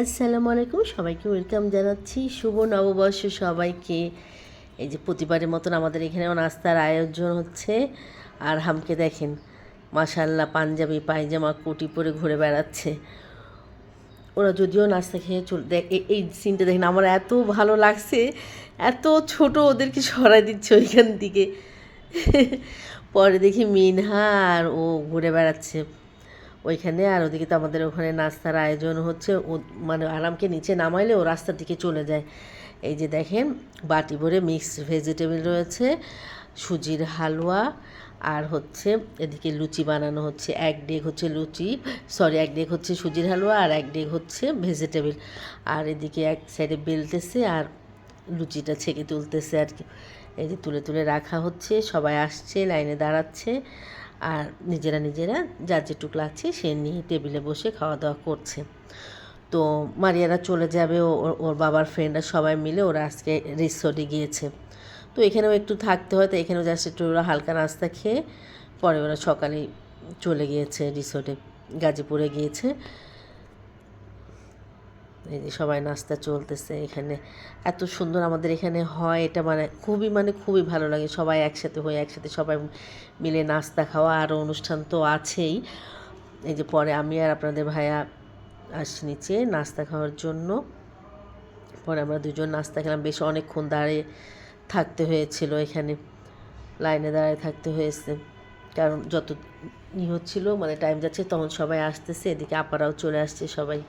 আসসালামু আলাইকুম, সবাইকে ওয়েলকাম জানাচ্ছি। শুভ নববর্ষ সবাইকে। এই যে প্রতিবারের মতন আমাদের এখানেও নাস্তার আয়োজন হচ্ছে। আর হামকে দেখেন, মাশাল্লাহ, পাঞ্জাবি পায়জামা কোটি পরে ঘুরে বেড়াচ্ছে। ওরা যদিও নাস্তা খেয়ে এই সিনটা দেখেন, আমার এত ভালো লাগছে। এত ছোট, ওদেরকে সরাই দিচ্ছে ওইখান থেকে। পরে দেখি মিনহা আর ও ঘুরে বেড়াচ্ছে ওইখানে। আর ওদিকে তো আমাদের ওখানে নাস্তার আয়োজন হচ্ছে। ও মানে আরামকে নিচে নামাইলে ও রাস্তার দিকে চলে যায়। এই যে দেখেন, বাটি ভরে মিক্সড ভেজিটেবল রয়েছে, সুজির হালুয়া, আর হচ্ছে এদিকে লুচি বানানো হচ্ছে। এক ডেগ হচ্ছে লুচি, সরি, এক ডেগ হচ্ছে সুজির হালুয়া, আর এক ডেগ হচ্ছে ভেজিটেবল। আর এদিকে এক সাইডে বেলতেছে আর লুচিটা ছেঁকে তুলতেছে আর কি। এই যে তুলে তুলে রাখা হচ্ছে, সবাই আসছে, লাইনে দাঁড়াচ্ছে, আর নিজেরা নিজেরা যার যেটুকু লাগছে সে নিয়ে টেবিলে বসে খাওয়া দাওয়া করছে। তো মারিয়ারা চলে যাবে, ওর বাবার ফ্রেন্ডরা সবাই মিলে ওরা আজকে রিসোর্টে গিয়েছে। তো এখানেও একটু থাকতে হয়, তো এখানেও জাস্ট একটু ওরা হালকা নাস্তা খেয়ে পরে ওরা সকালেই চলে গিয়েছে রিসোর্টে, গাজীপুরে গিয়েছে। এই যে সবাই নাস্তা চলতেছে এখানে। এত সুন্দর আমাদের এখানে হয় এটা, মানে খুবই ভালো লাগে। সবাই একসাথে হয়ে একসাথে সবাই মিলে নাস্তা খাওয়া, আর অনুষ্ঠান তো আছেই। এই যে পরে আমি আর আপনাদের ভাইয়া আসছি নিচে নাস্তা খাওয়ার জন্য। পরে আমরা দুজন নাস্তা খেলাম, বেশ অনেকক্ষণ দাঁড়িয়ে থাকতে হয়েছিল এখানে, লাইনে দাঁড়িয়ে থাকতে হয়েছে। কারণ যত হচ্ছিলো, মানে টাইম যাচ্ছে, তখন সবাই আসতেছে, এদিকে আপারাও চলে আসছে সবাই।